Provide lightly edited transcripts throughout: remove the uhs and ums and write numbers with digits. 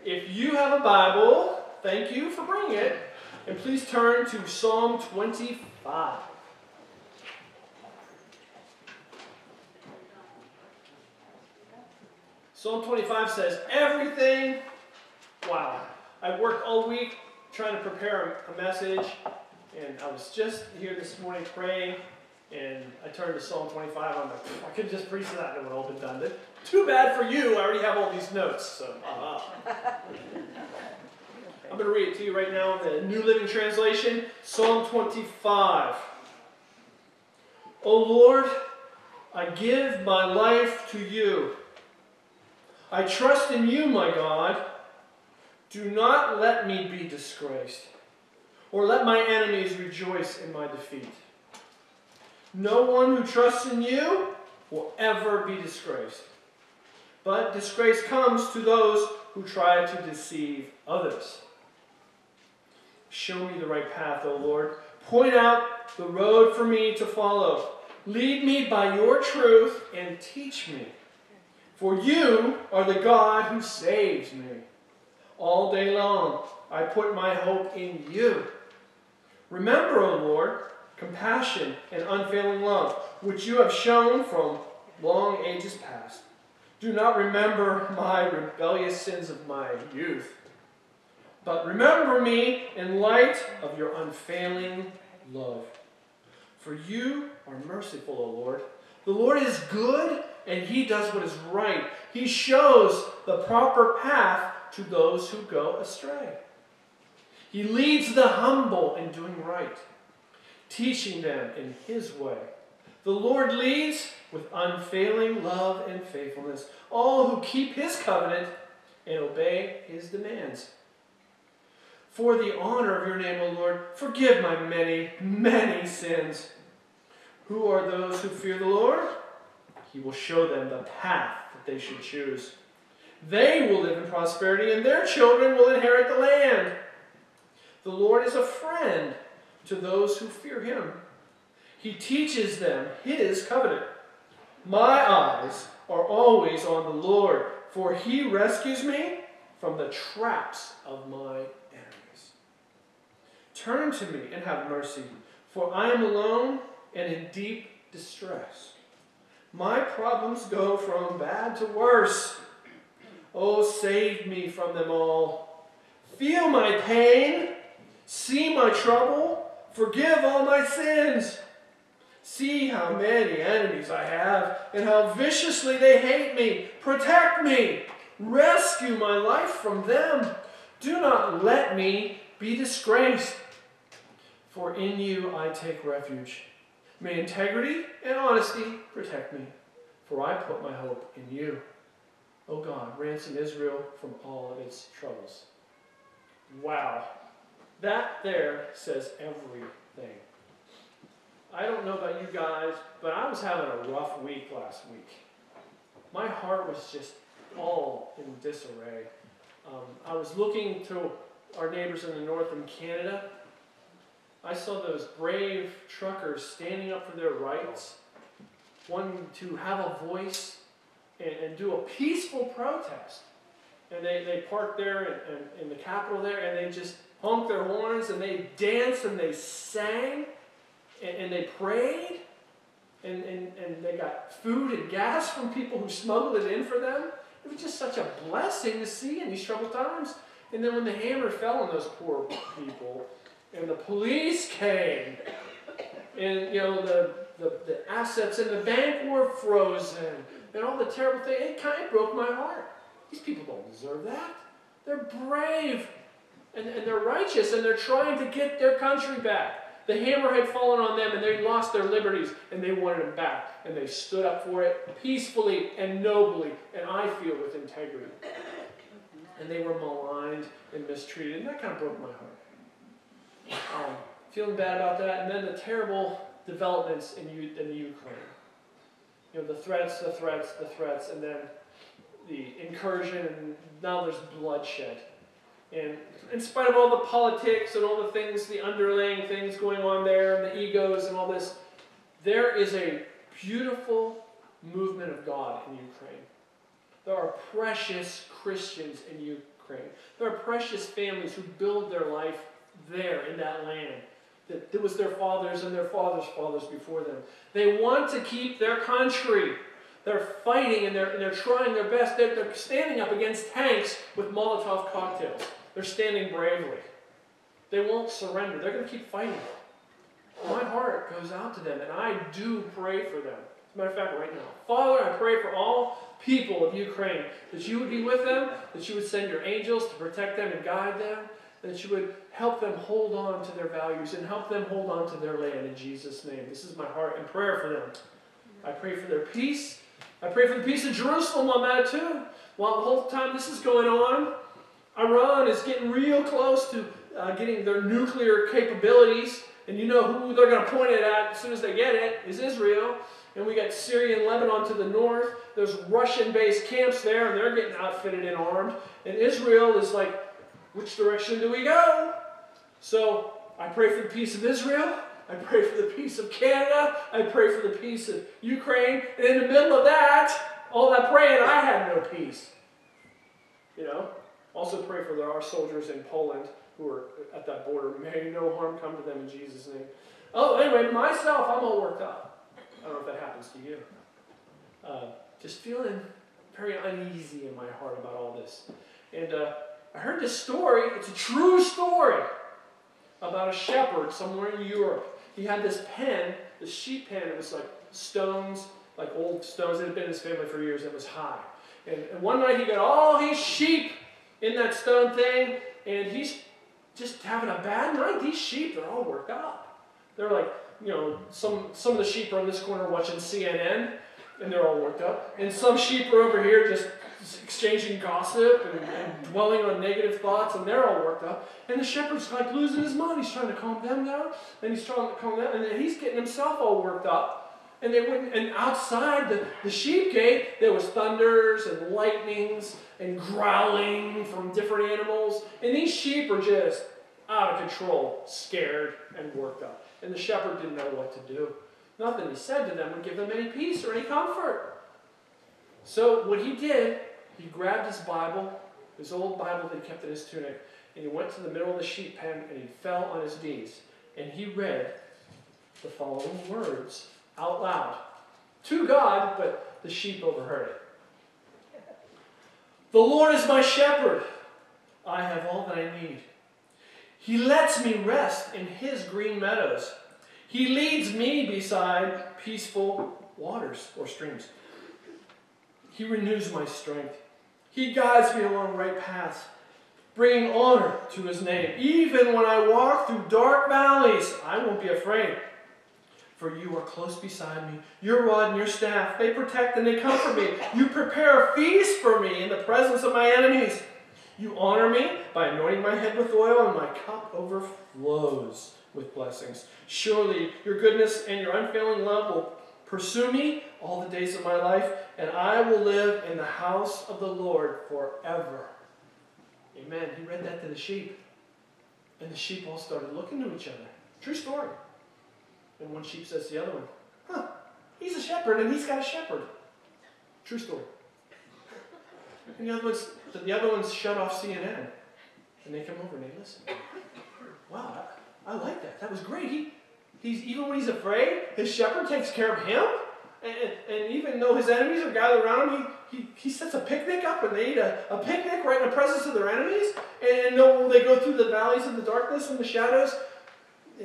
If you have a Bible, thank you for bringing it. And please turn to Psalm 25. Psalm 25 says, everything, wow. I worked all week trying to prepare a message, and I was just here this morning praying, and I turned to Psalm 25. I'm like, I could just preach that and it would all been done. But too bad for you, I already have all these notes. So, I'm going to read it to you right now in the New Living Translation, Psalm 25. O Lord, I give my life to you. I trust in you, my God. Do not let me be disgraced, or let my enemies rejoice in my defeat. No one who trusts in you will ever be disgraced. But disgrace comes to those who try to deceive others. Show me the right path, O Lord. Point out the road for me to follow. Lead me by your truth and teach me. For you are the God who saves me. All day long I put my hope in you. Remember, O Lord, compassion and unfailing love, which you have shown from long ages past. Do not remember my rebellious sins of my youth, but remember me in light of your unfailing love. For you are merciful, O Lord. The Lord is good, and he does what is right. He shows the proper path to those who go astray. He leads the humble in doing right, teaching them in his way. The Lord leads with unfailing love and faithfulness all who keep his covenant and obey his demands. For the honor of your name, O Lord, forgive my many, many sins. Who are those who fear the Lord? He will show them the path that they should choose. They will live in prosperity, and their children will inherit the land. The Lord is a friend to those who fear him. He teaches them his covenant. My eyes are always on the Lord, for he rescues me from the traps of my enemies. Turn to me and have mercy, for I am alone and in deep distress. My problems go from bad to worse. Oh, save me from them all. Feel my pain. See my trouble. Forgive all my sins. See how many enemies I have and how viciously they hate me. Protect me. Rescue my life from them. Do not let me be disgraced. For in you I take refuge. May integrity and honesty protect me, for I put my hope in you. O God, ransom Israel from all of its troubles. Wow. That there says everything. I don't know about you guys, but I was having a rough week last week. My heart was just all in disarray. I was looking to our neighbors in the north in Canada. I saw those brave truckers standing up for their rights, wanting to have a voice and do a peaceful protest. And they parked there in the Capitol there, and they just honked their horns, and they danced, and they sang, and they prayed, and they got food and gas from people who smuggled it in for them. It was just such a blessing to see in these troubled times. And then when the hammer fell on those poor people, and the police came, and the assets in the bank were frozen, and all the terrible things, it kind of broke my heart. These people don't deserve that. They're brave, and they're righteous, and they're trying to get their country back. The hammer had fallen on them, and they lost their liberties, and they wanted them back. And they stood up for it peacefully and nobly, and I feel with integrity. And they were maligned and mistreated, and that kind of broke my heart. Feeling bad about that, and then the terrible developments in the Ukraine. The threats, and then the incursion, and now there's bloodshed. And in spite of all the politics and all the things, the underlying things going on there, and the egos and all this, there is a beautiful movement of God in Ukraine. There are precious Christians in Ukraine. Ukraine. There are precious families who build their life there in that land. That it was their fathers and their fathers' fathers before them. They want to keep their country. They're fighting and they're trying their best. They're standing up against tanks with Molotov cocktails. They're standing bravely. They won't surrender. They're going to keep fighting. My heart goes out to them, and I do pray for them. As a matter of fact, right now, Father, I pray for all people of Ukraine, that you would be with them, that you would send your angels to protect them and guide them, that you would help them hold on to their values and help them hold on to their land in Jesus' name. This is my heart and prayer for them. I pray for their peace. I pray for the peace of Jerusalem on that too. While the whole time this is going on, Iran is getting real close to getting their nuclear capabilities. And you know who they're going to point it at as soon as they get it is Israel. And we got Syria and Lebanon to the north. There's Russian-based camps there, and they're getting outfitted and armed. And Israel is like, which direction do we go? So I pray for the peace of Israel. I pray for the peace of Canada. I pray for the peace of Ukraine. And in the middle of that, all that praying, I had no peace. You know? Also pray for our soldiers in Poland who are at that border. May no harm come to them in Jesus' name. Oh, anyway, myself, I'm all worked up. I don't know if that happens to you. Just feeling very uneasy in my heart about all this. And I heard this story. It's a true story about a shepherd somewhere in Europe. He had this pen, this sheep pen. It was like stones, like old stones that had been in his family for years. It was high. And one night he got all his sheep in that stone thing, and he's just having a bad night. These sheep, they're all worked up. They're like, you know, some of the sheep are in this corner watching CNN, and they're all worked up. And some sheep are over here just exchanging gossip and dwelling on negative thoughts, and they're all worked up. And the shepherd's like losing his mind. He's trying to calm them down, and he's trying to calm them, and then he's getting himself all worked up. And they wouldn't. And outside the sheep gate, there was thunders and lightnings and growling from different animals. And these sheep are just out of control, scared and worked up. And the shepherd didn't know what to do. Nothing he said to them would give them any peace or any comfort. So what he did, he grabbed his Bible, his old Bible that he kept in his tunic, and he went to the middle of the sheep pen and he fell on his knees. And he read the following words out loud to God, but the sheep overheard it. The Lord is my shepherd. I have all that I need. He lets me rest in his green meadows. He leads me beside peaceful waters or streams. He renews my strength. He guides me along right paths, bringing honor to his name. Even when I walk through dark valleys, I won't be afraid. For you are close beside me. Your rod and your staff, they protect and they comfort me. You prepare a feast for me in the presence of my enemies. You honor me by anointing my head with oil, and my cup overflows with blessings. Surely your goodness and your unfailing love will pursue me all the days of my life, and I will live in the house of the Lord forever. Amen. He read that to the sheep, and the sheep all started looking to each other. True story. And one sheep says to the other one, he's a shepherd and he's got a shepherd. True story. And the other ones shut off CNN. And they come over and they listen. Wow, I like that. That was great. He's even when he's afraid, his shepherd takes care of him. And even though his enemies are gathered around him, he sets a picnic up, and they eat a picnic right in the presence of their enemies. And though they go through the valleys of the darkness and the shadows,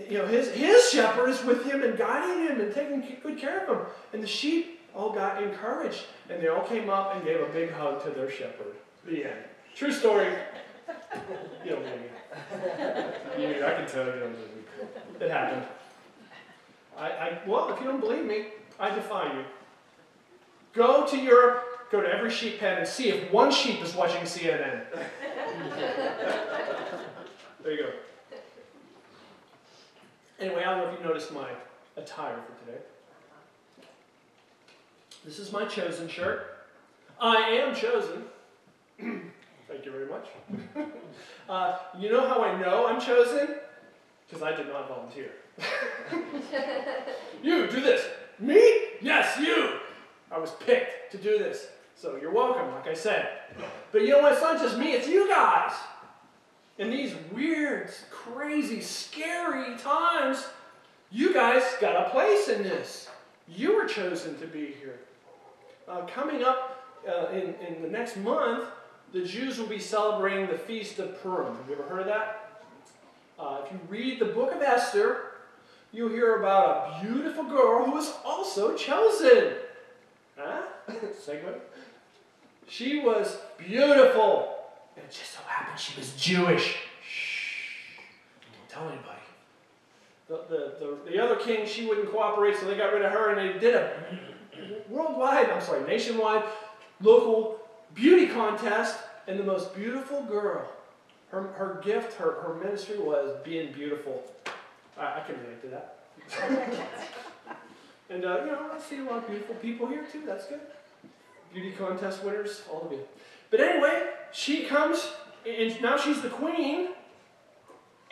you know, his shepherd is with him and guiding him and taking good care of him. And the sheep all got encouraged, and they all came up and gave a big hug to their shepherd. The end. True story. You don't believe me. I can tell you don't believe me. It happened. Well, if you don't believe me, I defy you. Go to Europe, go to every sheep pen, and see if one sheep is watching CNN. There you go. Anyway, I don't know if you noticed my attire for today. This is my chosen shirt. I am chosen. Thank you very much. You know how I know I'm chosen? Because I did not volunteer. You, do this. Me? Yes, you. I was picked to do this. So you're welcome, like I said. But you know what? It's not just me, it's you guys. In these weird, crazy, scary times, you guys got a place in this. You were chosen to be here. Coming up in the next month, the Jews will be celebrating the Feast of Purim. Have you ever heard of that? If you read the book of Esther, you'll hear about a beautiful girl who was also chosen. Huh? Segue. She was beautiful. And it just so happened she was Jewish. Shh. Don't tell anybody. The other king, she wouldn't cooperate, so they got rid of her, and they did a nationwide, local beauty contest, and the most beautiful girl. Her gift, her ministry was being beautiful. I can relate to that. And, I see a lot of beautiful people here, too. That's good. Beauty contest winners, all the good. But anyway, she comes, and now she's the queen,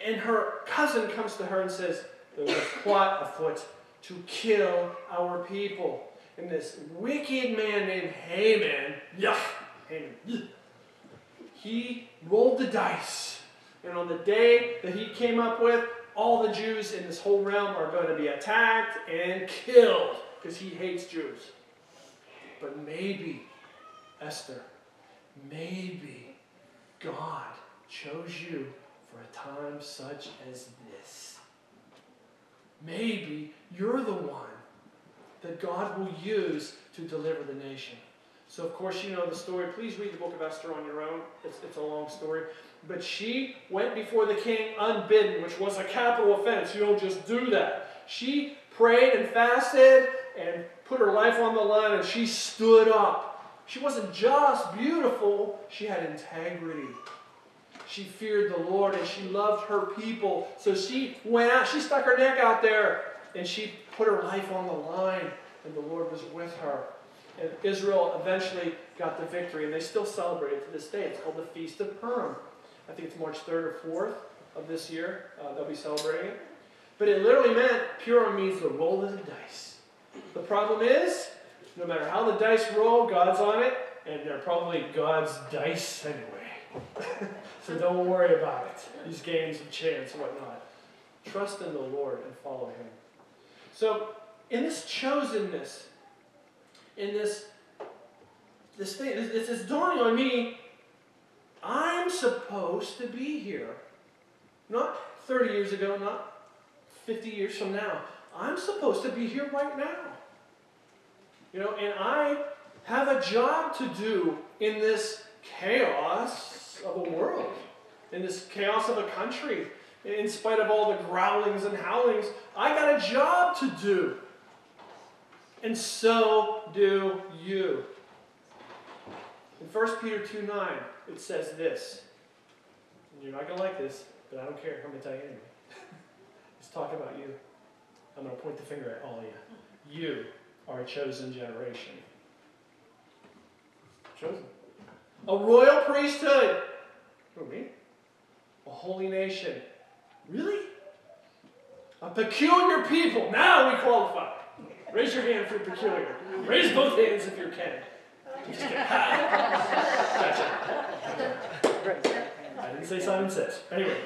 and her cousin comes to her and says, there's a plot afoot to kill our people. And this wicked man named Haman, he rolled the dice. And on the day that he came up with, all the Jews in this whole realm are going to be attacked and killed because he hates Jews. But maybe, Esther, maybe God chose you for a time such as this. Maybe you're the one that God will use to deliver the nation. So, of course, you know the story. Please read the book of Esther on your own. It's a long story. But she went before the king unbidden, which was a capital offense. You don't just do that. She prayed and fasted and put her life on the line, and she stood up. She wasn't just beautiful. She had integrity. She feared the Lord, and she loved her people. So she went out. She stuck her neck out there, and she put her life on the line, and the Lord was with her. And Israel eventually got the victory, and they still celebrate it to this day. It's called the Feast of Purim. I think it's March 3rd or 4th of this year. They'll be celebrating it. But it literally meant Purim means the roll of the dice. The problem is, no matter how the dice roll, God's on it, and they're probably God's dice anyway. So don't worry about it. These games of chance and whatnot. Trust in the Lord and follow Him. So, in this chosenness, in this thing, it's dawning on me, I'm supposed to be here. Not 30 years ago, not 50 years from now. I'm supposed to be here right now. And I have a job to do in this chaos of a world, in this chaos of a country. In spite of all the growlings and howlings, I got a job to do. And so do you. In 1 Peter 2:9, it says this. And you're not going to like this, but I don't care. I'm going to tell you anyway. It's talking about you. I'm going to point the finger at all of you. You are a chosen generation. Chosen. A royal priesthood. Who, me? A holy nation. Really? A peculiar people. Now we qualify. Raise your hand if you're peculiar. Raise both hands if you can. Just kidding. Gotcha. I didn't say Simon Says. Anyway.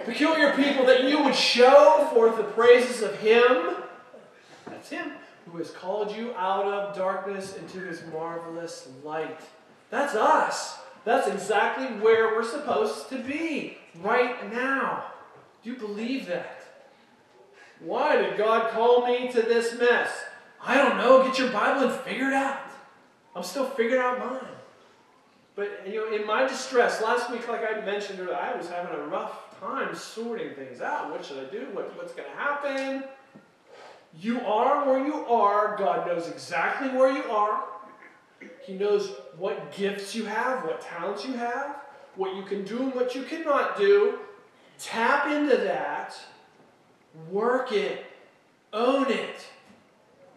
Peculiar people, that you would show forth the praises of Him. That's Him. Who has called you out of darkness into His marvelous light. That's us. That's exactly where we're supposed to be. Right now. Do you believe that? Why did God call me to this mess? I don't know. Get your Bible and figure it out. I'm still figuring out mine. But, in my distress, last week, like I mentioned earlier, I was having a rough time sorting things out. What should I do? What's going to happen? You are where you are. God knows exactly where you are. He knows what gifts you have, what talents you have, what you can do and what you cannot do. Tap into that. Work it. Own it.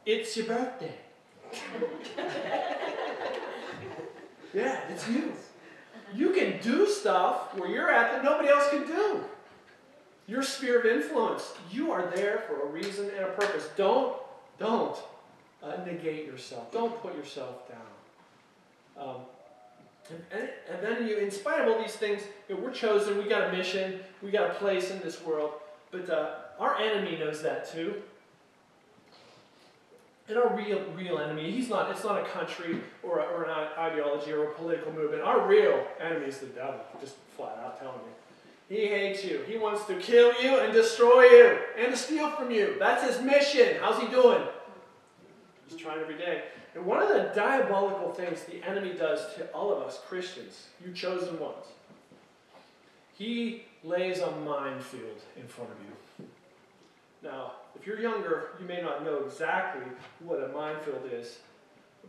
It's your birthday. Yeah, it's you. You can do stuff where you're at that nobody else can do. Your sphere of influence. You are there for a reason and a purpose. Don't negate yourself. Don't put yourself down. And then you, in spite of all these things, we're chosen, we got a mission, we got a place in this world. But our enemy knows that too. And our real enemy, it's not a country or an ideology or a political movement. Our real enemy is the devil, just flat out telling you. He hates you. He wants to kill you and destroy you and to steal from you. That's his mission. How's he doing? He's trying every day. And one of the diabolical things the enemy does to all of us Christians, you chosen ones, he lays a minefield in front of you. Now, if you're younger, you may not know exactly what a minefield is,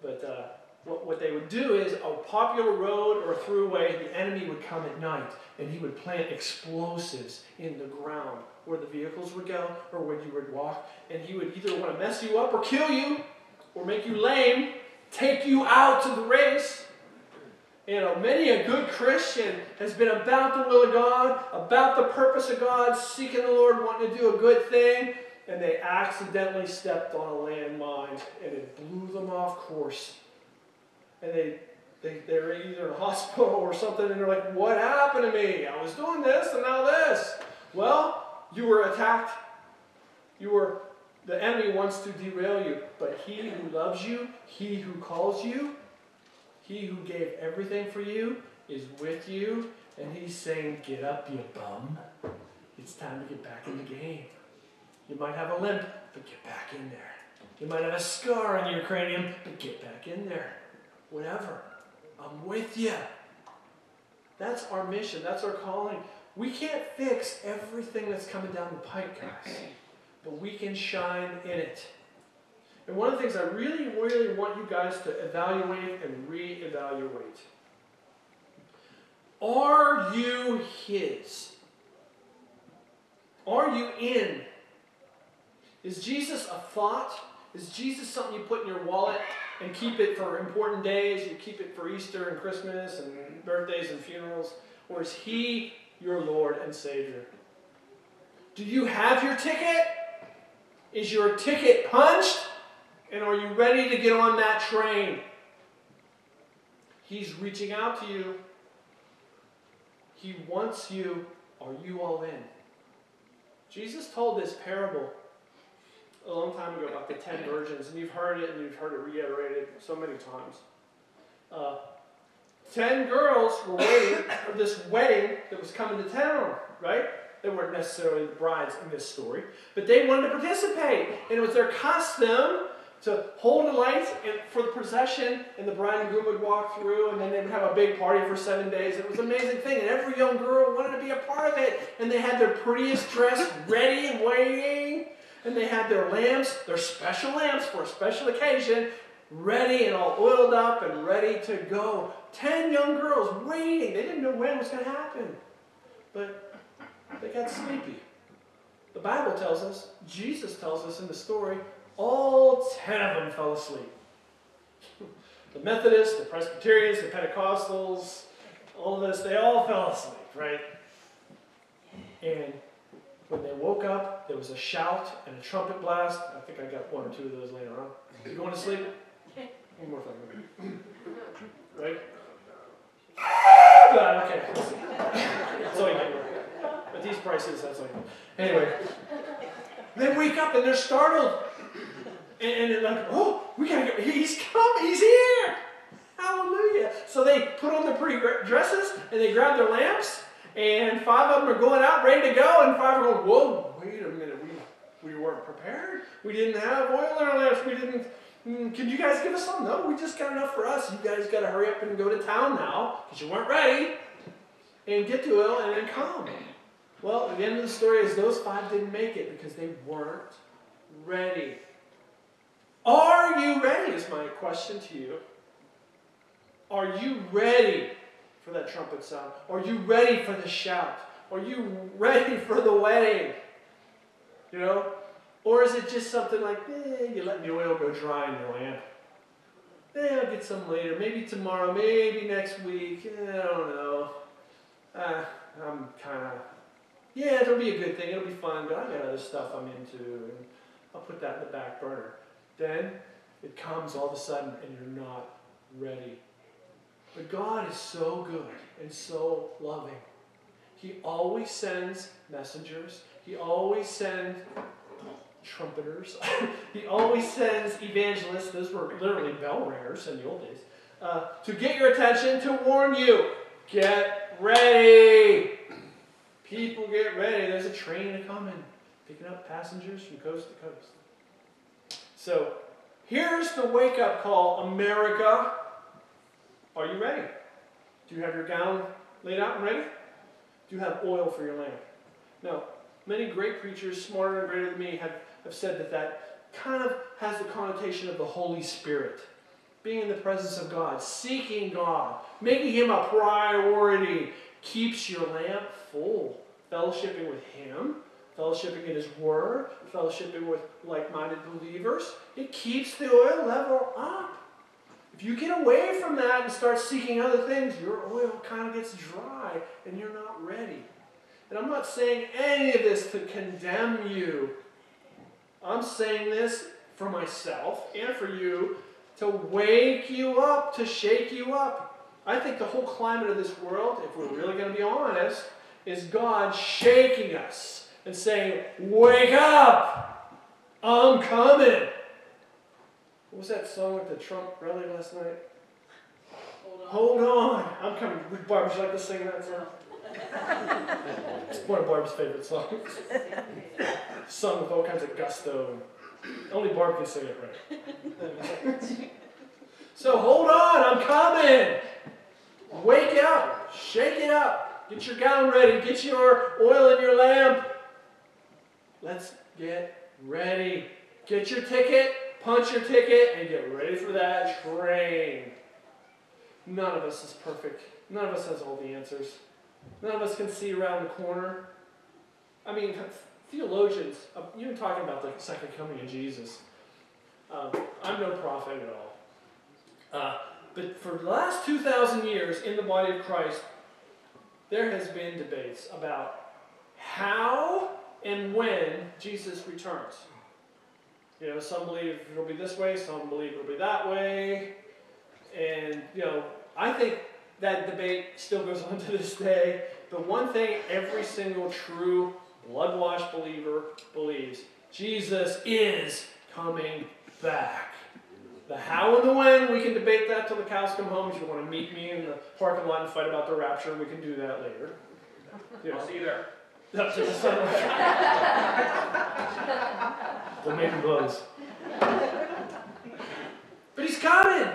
but what they would do is a popular road or throughway, the enemy would come at night and he would plant explosives in the ground where the vehicles would go or where you would walk, and he would either want to mess you up or kill you or make you lame, take you out of the race. Many a good Christian has been about the will of God, about the purpose of God, seeking the Lord, wanting to do a good thing, and they accidentally stepped on a landmine, and it blew them off course. And they're either in a hospital or something, and they're like, what happened to me? I was doing this, and now this. Well, you were attacked. The enemy wants to derail you, but he who loves you, he who calls you, he who gave everything for you is with you, and he's saying, get up, you bum. It's time to get back in the game. You might have a limp, but get back in there. You might have a scar on your cranium, but get back in there. Whatever. I'm with you. That's our mission. That's our calling. We can't fix everything that's coming down the pike, guys, but we can shine in it. And one of the things I really, really want you guys to evaluate and reevaluate. Are you his? Are you in? Is Jesus a thought? Is Jesus something you put in your wallet and keep it for important days? You keep it for Easter and Christmas and birthdays and funerals? Or is he your Lord and Savior? Do you have your ticket? Is your ticket punched? And are you ready to get on that train? He's reaching out to you. He wants you. Are you all in? Jesus told this parable a long time ago about the 10 virgins, and you've heard it, and you've heard it reiterated so many times. 10 girls were waiting for this wedding that was coming to town, right? They weren't necessarily the brides in this story, but they wanted to participate, and it was their custom to hold the lights for the procession, and the bride and groom would walk through, and then they would have a big party for 7 days. It was an amazing thing, and every young girl wanted to be a part of it, and they had their prettiest dress ready and waiting, and they had their lamps, their special lamps for a special occasion, ready and all oiled up and ready to go. 10 young girls waiting. They didn't know when it was going to happen, but they got sleepy. The Bible tells us, Jesus tells us in the story, all 10 of them fell asleep. The Methodists, the Presbyterians, the Pentecostals, all of this, they all fell asleep, right? And when they woke up, there was a shout and a trumpet blast. I think I got 1 or 2 of those laying around. You going to sleep? One more thing. Right? Okay. That's all you get. At these prices, that's all you get. Anyway. They wake up and they're startled. And they're like, oh, we gotta go. He's come. He's here. Hallelujah. So they put on their pretty dresses and they grab their lamps. And 5 of them are going out ready to go. And 5 are going, whoa, wait a minute. We weren't prepared. We didn't have oil in our lamps. We didn't. Can you guys give us some? No, we just got enough for us. You guys got to hurry up and go to town now because you weren't ready. And get to oil and then come. Well, the end of the story is those 5 didn't make it because they weren't ready. Are you ready is my question to you. Are you ready for that trumpet sound? Are you ready for the shout? Are you ready for the wedding? You know? Or is it just something like, you're letting the oil go dry in your lamp? I'll get some later. Maybe tomorrow. Maybe next week. I don't know. I'm kind of... Yeah, it'll be a good thing. It'll be fun. But I got other stuff I'm into. And I'll put that in the back burner. Then it comes all of a sudden and you're not ready. But God is so good and so loving. He always sends messengers. He always sends trumpeters. He always sends evangelists. Those were literally bell ringers in the old days. To get your attention, to warn you. Get ready. People, get ready. There's a train coming, picking up passengers from coast to coast. So, here's the wake-up call, America. Are you ready? Do you have your gown laid out and ready? Do you have oil for your lamp? Now, many great preachers, smarter and greater than me, have said that kind of has the connotation of the Holy Spirit. Being in the presence of God, seeking God, making Him a priority, keeps your lamp full. Fellowshipping with Him, fellowshipping in His Word, fellowshipping with like-minded believers. It keeps the oil level up. If you get away from that and start seeking other things, your oil kind of gets dry and you're not ready. And I'm not saying any of this to condemn you. I'm saying this for myself and for you to wake you up, to shake you up. I think the whole climate of this world, if we're really going to be honest, is God shaking us and saying, wake up! I'm coming! What was that song at the Trump rally last night? Hold on. I'm coming. Barb, would you like to sing that song? It's one of Barb's favorite songs. Sung with all kinds of gusto. Only Barb can sing it right. So hold on, I'm coming. Wake up. Shake it up. Get your gown ready. Get your oil in your lamp. Let's get ready. Get your ticket. Punch your ticket and get ready for that train. None of us is perfect. None of us has all the answers. None of us can see around the corner. I mean, theologians, you're talking about the second coming of Jesus. I'm no prophet at all. But for the last 2,000 years in the body of Christ, there has been debates about how and when Jesus returns. You know, some believe it'll be this way, some believe it'll be that way. And, you know, I think that debate still goes on to this day. But one thing every single true blood-washed believer believes, Jesus is coming back. The how and the when, we can debate that till the cows come home. If you want to meet me in the parking lot and fight about the rapture, we can do that later. You know, I'll see you there. That's just a sunrise. The making blows. But He's coming.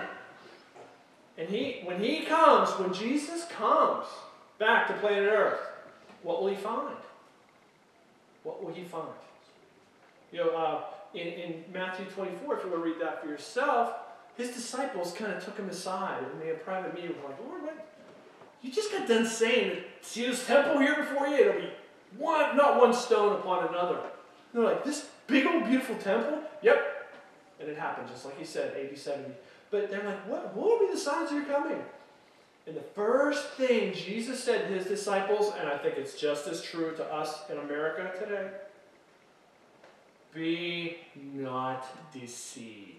And when He comes, when Jesus comes back to planet Earth, what will He find? What will He find? You know, in Matthew 24, if you want to read that for yourself, His disciples kind of took Him aside and they had a private meeting like, Lord, what? You just got done saying, see this temple here before you? It'll be not one stone upon another. And they're like, this big old beautiful temple? Yep. And it happened, just like He said, AD 70. But they're like, what will be the signs of your coming? And the first thing Jesus said to His disciples, and I think it's just as true to us in America today, be not deceived.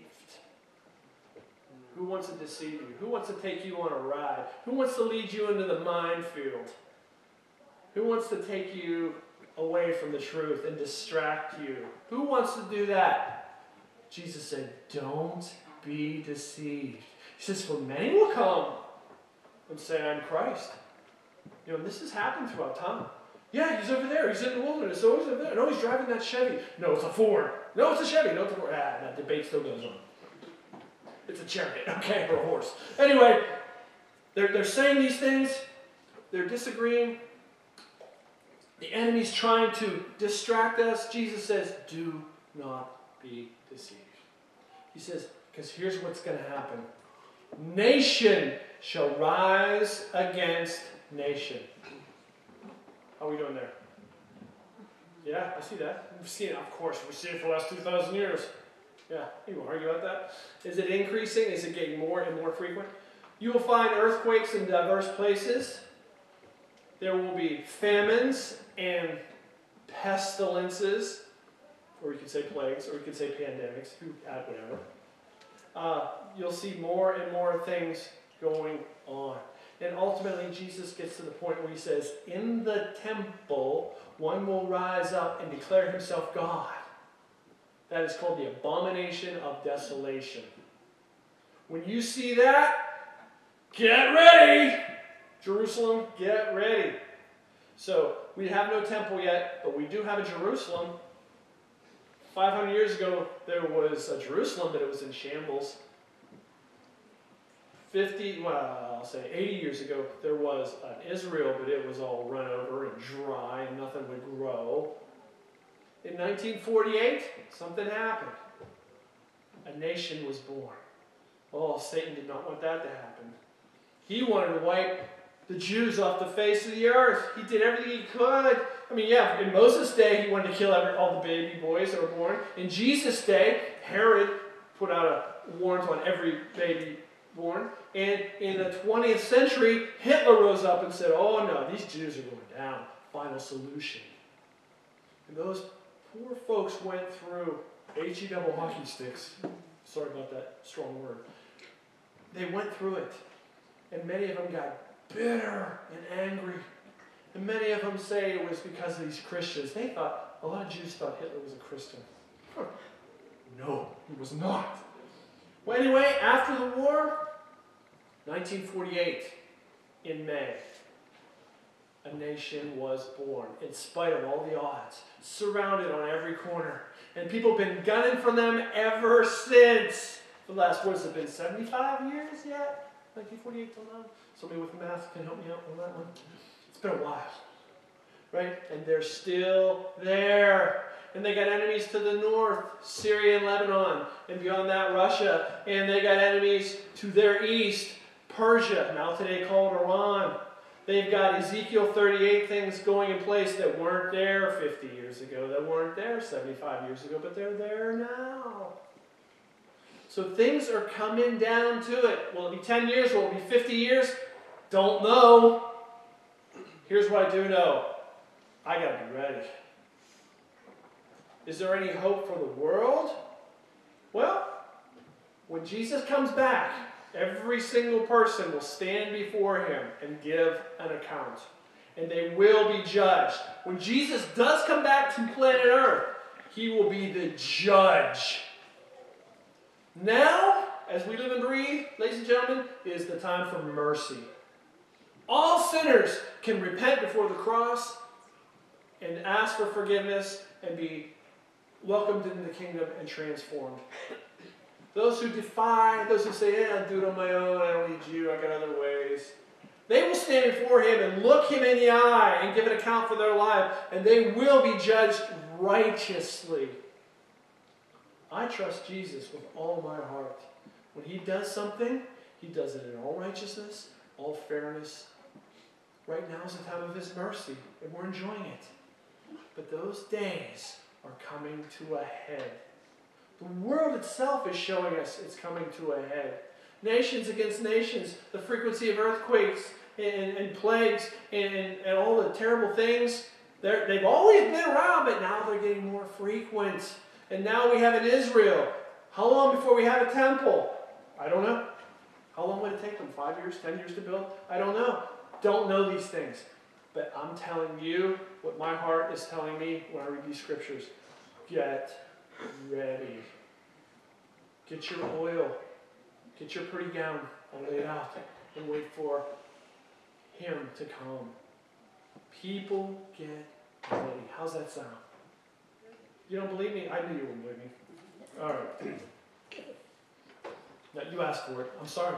Who wants to deceive you? Who wants to take you on a ride? Who wants to lead you into the minefield? Who wants to take you away from the truth and distract you? Who wants to do that? Jesus said, don't be deceived. He says, for many will come and say, I'm Christ. You know, this has happened throughout time. Yeah, He's over there. He's in the wilderness. So He's over there. No, He's driving that Chevy. No, it's a Ford. No, it's a Chevy. No, it's a Ford. That debate still goes on. It's a chariot, okay, or a horse. Anyway, they're saying these things. They're disagreeing. The enemy's trying to distract us. Jesus says, do not be deceived. He says, because here's what's going to happen. Nation shall rise against nation. How are we doing there? Yeah, I see that. We've seen it, of course. We've seen it for the last 2,000 years. Yeah, you want to argue about that? Is it increasing? Is it getting more and more frequent? You will find earthquakes in diverse places. There will be famines and pestilences, or you could say plagues, or you could say pandemics, whatever. You'll see more and more things going on. And ultimately, Jesus gets to the point where he says, in the temple, one will rise up and declare himself God. That is called the abomination of desolation. When you see that, get ready! Jerusalem, get ready. So, we have no temple yet, but we do have a Jerusalem. 500 years ago, there was a Jerusalem, but it was in shambles. 80 years ago, there was an Israel, but it was all run over and dry and nothing would grow. In 1948, something happened. A nation was born. Oh, Satan did not want that to happen. He wanted to wipe the Jews off the face of the earth. He did everything he could. I mean, yeah, in Moses' day, he wanted to kill all the baby boys that were born. In Jesus' day, Herod put out a warrant on every baby born. And in the 20th century, Hitler rose up and said, oh no, these Jews are going down. Final solution. And those poor folks went through HE double hockey sticks. Sorry about that strong word. They went through it. And many of them got bitter and angry. And many of them say it was because of these Christians. A lot of Jews thought Hitler was a Christian. No, he was not. Well, anyway, after the war, 1948, in May, a nation was born, in spite of all the odds, surrounded on every corner. And people have been gunning for them ever since. The last, what has it been, 75 years yet? 1948 till now? Somebody with math can help me out on that one. It's been a while, right? And they're still there. And they got enemies to the north, Syria and Lebanon, and beyond that, Russia. And they got enemies to their east, Persia, now today called Iran. They've got Ezekiel 38 things going in place that weren't there 50 years ago, that weren't there 75 years ago, but they're there now. So things are coming down to it. Will it be 10 years? Will it be 50 years? Don't know. Here's what I do know. I got to be ready. Is there any hope for the world? Well, when Jesus comes back, every single person will stand before him and give an account. And they will be judged. When Jesus does come back to planet Earth, he will be the judge. Now, as we live and breathe, ladies and gentlemen, is the time for mercy. All sinners can repent before the cross and ask for forgiveness and be welcomed into the kingdom and transformed. Those who defy, those who say, I'll do it on my own, I don't need you, I got other ways. They will stand before him and look him in the eye and give an account for their life, and they will be judged righteously. I trust Jesus with all my heart. When he does something, he does it in all righteousness, all fairness. Right now is the time of his mercy, and we're enjoying it. But those days are coming to a head. The world itself is showing us it's coming to a head. Nations against nations, the frequency of earthquakes and plagues and all the terrible things, they've always been around, but now they're getting more frequent. And now we have an Israel. How long before we have a temple? I don't know. How long would it take them? 5 years, 10 years to build? I don't know. Don't know these things. But I'm telling you what my heart is telling me when I read these scriptures. Get ready. Get your oil. Get your pretty gown and lay it out and wait for him to come. People get ready. How's that sound? You don't believe me? I knew you wouldn't believe me. All right. Now, you asked for it. I'm sorry.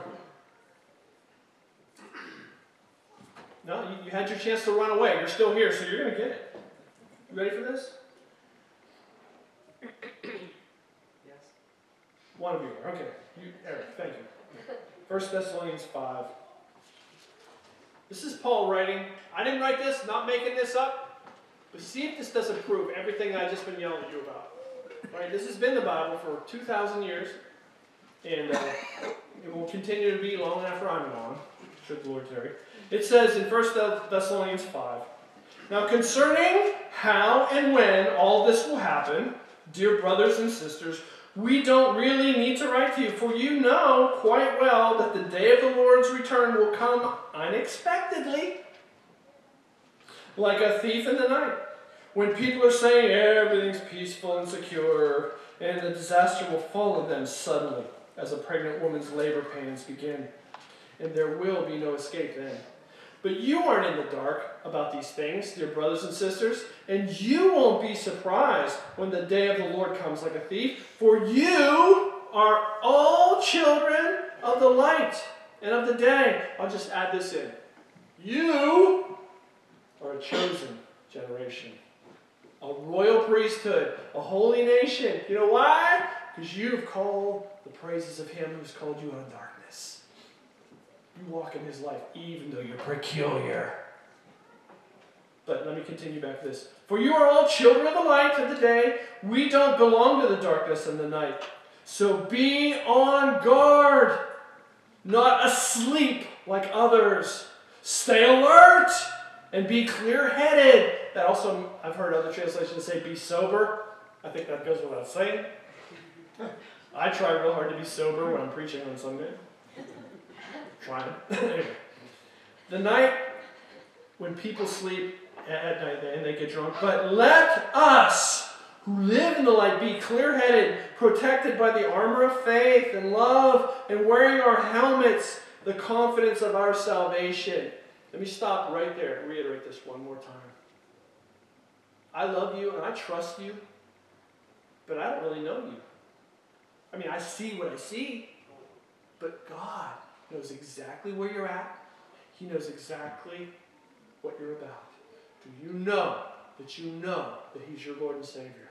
No, you had your chance to run away. You're still here, so you're going to get it. You ready for this? Yes. One of you are. Okay. Eric, thank you. 1 Thessalonians 5. This is Paul writing. I didn't write this, not making this up. But see if this doesn't prove everything I've just been yelling at you about. Right? This has been the Bible for 2,000 years. And it will continue to be long after I'm gone, should the Lord tarry. It says in 1 Thessalonians 5, Now concerning how and when all this will happen, dear brothers and sisters, we don't really need to write to you, for you know quite well that the day of the Lord's return will come unexpectedly, like a thief in the night. When people are saying everything's peaceful and secure, and the disaster will follow them suddenly, as a pregnant woman's labor pains begin. And there will be no escape then. But you aren't in the dark about these things, dear brothers and sisters, and you won't be surprised when the day of the Lord comes like a thief, for you are all children of the light and of the day. I'll just add this in. You are a chosen generation, a royal priesthood, a holy nation. You know why? Because you've called the praises of him who's called you out of darkness. You walk in his life even though you're peculiar. But let me continue back to this. For you are all children of the light of the day. We don't belong to the darkness and the night. So be on guard, not asleep like others. Stay alert and be clear-headed. That also, I've heard other translations say be sober. I think that goes without saying. I try real hard to be sober when I'm preaching on Sunday. Trying. Anyway. The night when people sleep at night and they get drunk. But let us who live in the light be clear-headed, protected by the armor of faith and love, and wearing our helmets, the confidence of our salvation. Let me stop right there and reiterate this one more time. I love you and I trust you, but I don't really know you. I mean, I see what I see, but God knows exactly where you're at. He knows exactly what you're about. Do you know that He's your Lord and Savior?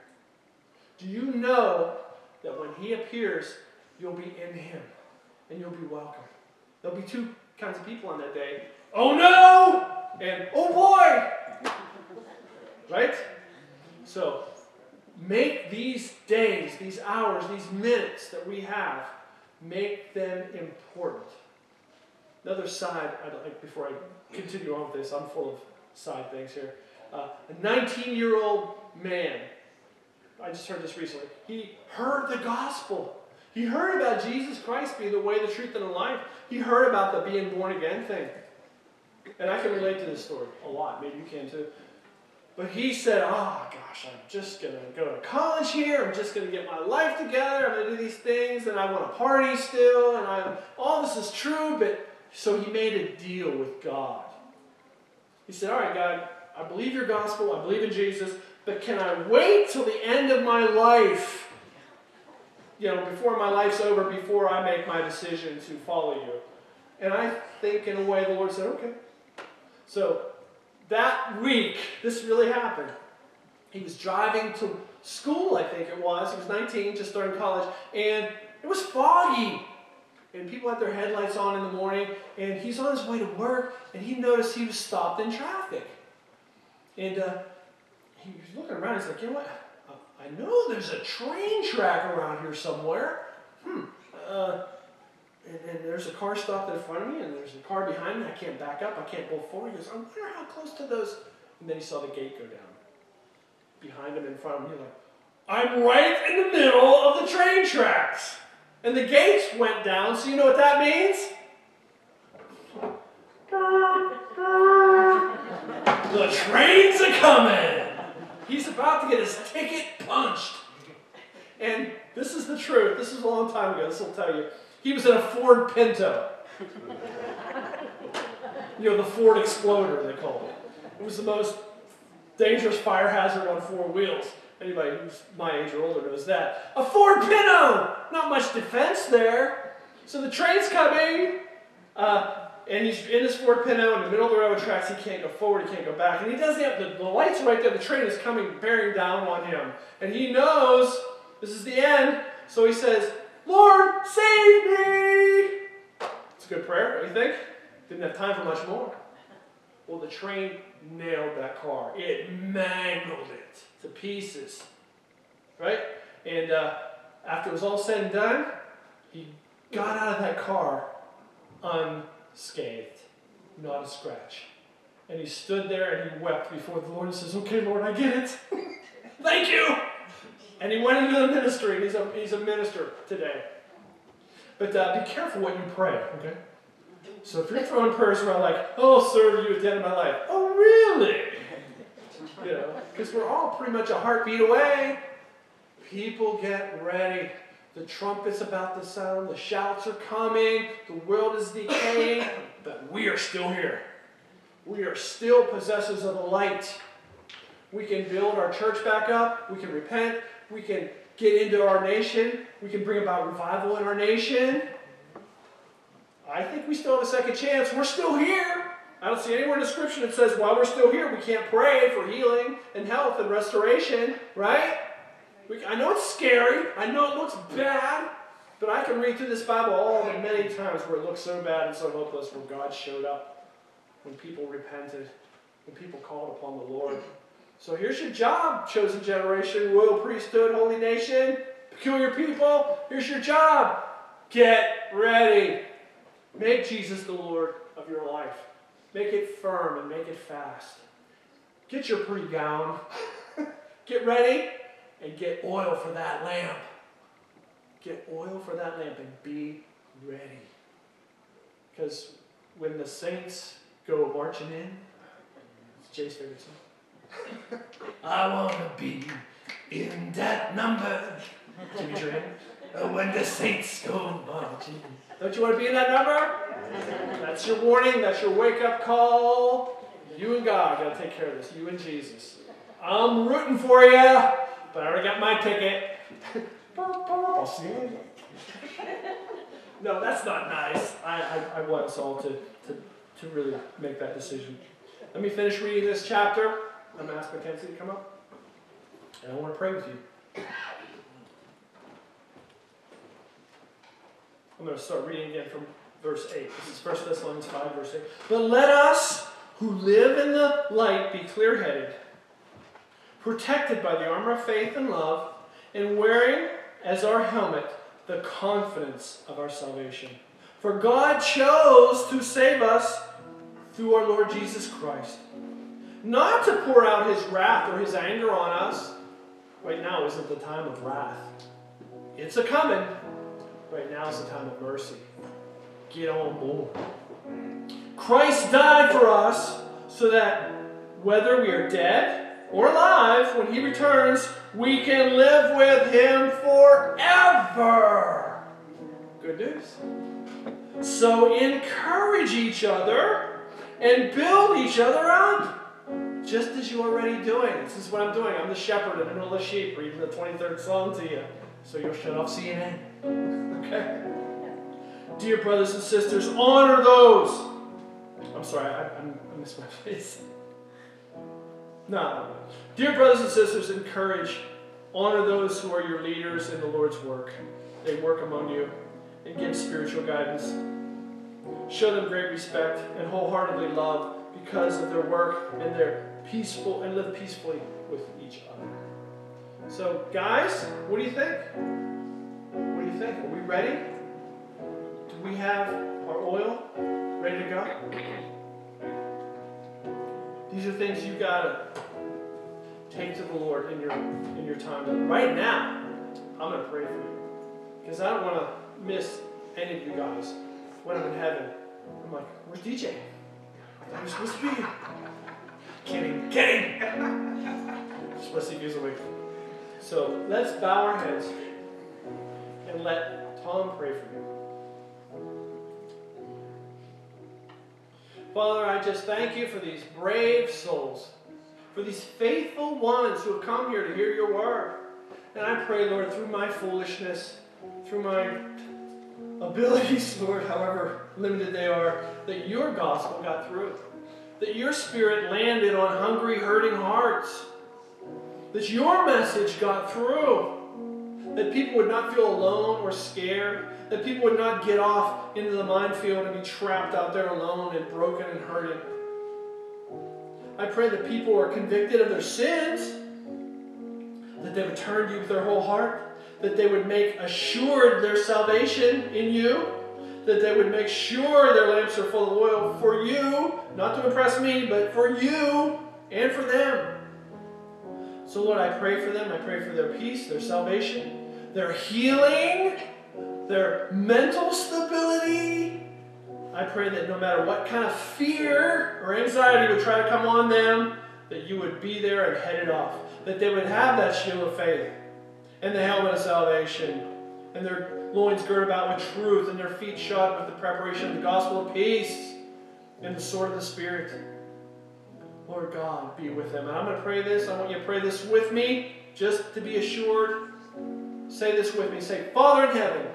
Do you know that when He appears, you'll be in Him and you'll be welcome? There'll be two kinds of people on that day. Oh no! And oh boy! Right? So, make these days, these hours, these minutes that we have, make them important. Another side, before I continue on with this, I'm full of side things here. A 19-year-old man, I just heard this recently, he heard the gospel. He heard about Jesus Christ being the way, the truth, and the life. He heard about the being born again thing. And I can relate to this story a lot. Maybe you can too. But he said, oh gosh, I'm just going to go to college here. I'm just going to get my life together. I'm going to do these things. And I want to party still. And all this is true. But so he made a deal with God. He said, all right, God, I believe your gospel. I believe in Jesus. But can I wait till the end of my life? You know, before my life's over, before I make my decision to follow you. And I think in a way the Lord said, okay. So that week, this really happened. He was driving to school, I think it was. He was 19, just starting college. And it was foggy. And people had their headlights on in the morning. And he's on his way to work. And he noticed he was stopped in traffic. And he was looking around. He's like, you know what? I know there's a train track around here somewhere. And there's a car stopped in front of me, and there's a car behind me. I can't back up. I can't go forward. He goes, I wonder how close to those. And then he saw the gate go down. Behind him, in front of him, he's like, I'm right in the middle of the train tracks. And the gates went down, so you know what that means? The trains are coming. He's about to get his ticket punched. And this is the truth. This is a long time ago. This will tell you. He was in a Ford Pinto. You know, the Ford Exploder, they call it. It was the most dangerous fire hazard on four wheels. Anybody who's my age or older knows that. A Ford Pinto! Not much defense there. So the train's coming, and he's in his Ford Pinto in the middle of the railroad tracks. He can't go forward, he can't go back. And he doesn't have, the lights are right there. The train is coming, bearing down on him. And he knows this is the end. So he says, Lord, save me! It's a good prayer, don't you think? Didn't have time for much more. Well, the train nailed that car. It mangled it to pieces. Right? And after it was all said and done, he got out of that car unscathed. Not a scratch. And he stood there and he wept before the Lord and says, okay, Lord, I get it. Thank you! And he went into the ministry, and he's a minister today. But be careful what you pray, okay? So if you're throwing prayers around like, oh, I'll serve you at the end of my life. Oh, really? You know, because we're all pretty much a heartbeat away. People get ready. The trumpet's about to sound. The shouts are coming. The world is decaying. But we are still here. We are still possessors of the light. We can build our church back up. We can repent. We can get into our nation. We can bring about revival in our nation. I think we still have a second chance. We're still here. I don't see anywhere in the scripture that says while we're still here, we can't pray for healing and health and restoration, right? I know it's scary. I know it looks bad. But I can read through this Bible all the many times where it looks so bad and so hopeless, where God showed up, when people repented, when people called upon the Lord. So here's your job, chosen generation, royal priesthood, holy nation, peculiar people. Here's your job. Get ready. Make Jesus the Lord of your life. Make it firm and make it fast. Get your pretty gown. Get ready and get oil for that lamp. Get oil for that lamp and be ready. Because when the saints go marching in, it's Jay's favorite song. I want to be in that number. Jimmy Duran. When the saints go marching. Don't you want to be in that number? That's your warning. That's your wake-up call. You and God got to take care of this. You and Jesus. I'm rooting for you, but I already got my ticket. I'll see you. No, that's not nice. I want us all to really make that decision. Let me finish reading this chapter. I'm going to ask Mackenzie to come up. And I want to pray with you. I'm going to start reading again from verse 8. This is 1 Thessalonians 5, verse 8. But let us who live in the light be clear-headed, protected by the armor of faith and love, and wearing as our helmet the confidence of our salvation. For God chose to save us through our Lord Jesus Christ, not to pour out his wrath or his anger on us. Right now isn't the time of wrath. It's a-coming. Right now is the time of mercy. Get on board. Christ died for us so that whether we are dead or alive, when he returns, we can live with him forever. Good news. So encourage each other and build each other up, just as you're already doing. This is what I'm doing. I'm the shepherd in the middle of the sheep, reading the 23rd Psalm to you. So you'll shut off CNN. Okay? Dear brothers and sisters, honor those. I'm sorry, I missed my place. No. Dear brothers and sisters, encourage, honor those who are your leaders in the Lord's work. They work among you and give spiritual guidance. Show them great respect and wholeheartedly love because of their work, and they're peaceful and live peacefully with each other. So, guys, what do you think? What do you think? Are we ready? Do we have our oil ready to go? These are things you gotta take to the Lord in your time. And right now, I'm gonna pray for you because I don't want to miss any of you guys. When I'm in heaven, I'm like, where's DJ? I thought he was supposed to be here. Kidding. Just let's see if he's awake. So let's bow our heads and let Tom pray for you. Father, I just thank you for these brave souls, for these faithful ones who have come here to hear your word. And I pray, Lord, through my foolishness, through my abilities, Lord, however limited they are, that your gospel got through. That your spirit landed on hungry, hurting hearts. That your message got through. That people would not feel alone or scared. That people would not get off into the minefield and be trapped out there alone and broken and hurting. I pray that people are convicted of their sins. That they would turn to you with their whole heart. That they would make assured their salvation in you. That they would make sure their lamps are full of oil for you, not to impress me, but for you and for them. So Lord, I pray for them. I pray for their peace, their salvation, their healing, their mental stability. I pray that no matter what kind of fear or anxiety would try to come on them, that you would be there and head it off. That they would have that shield of faith and the helmet of salvation and their loins girded about with truth and their feet shod with the preparation of the gospel of peace and the sword of the Spirit. Lord God, be with them. And I'm going to pray this. I want you to pray this with me just to be assured. Say this with me. Say, Father in heaven,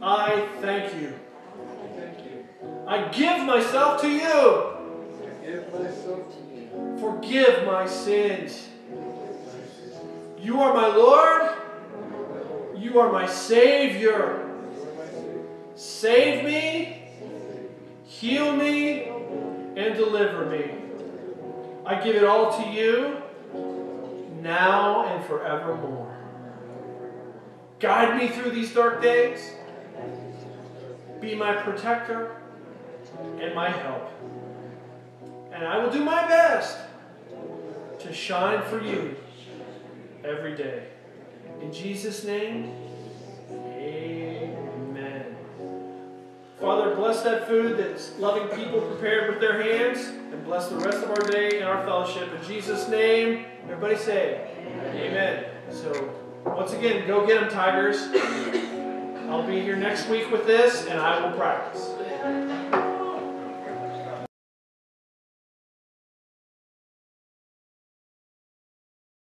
I thank you. I give myself to you. Forgive my sins. You are my Lord. You are my Savior. Save me, heal me, and deliver me. I give it all to you, now and forevermore. Guide me through these dark days. Be my protector and my help. And I will do my best to shine for you every day. In Jesus' name, amen. Father, bless that food that's loving people prepared with their hands, and bless the rest of our day and our fellowship. In Jesus' name, everybody say, amen. So, once again, go get them, Tigers. I'll be here next week with this, and I will practice.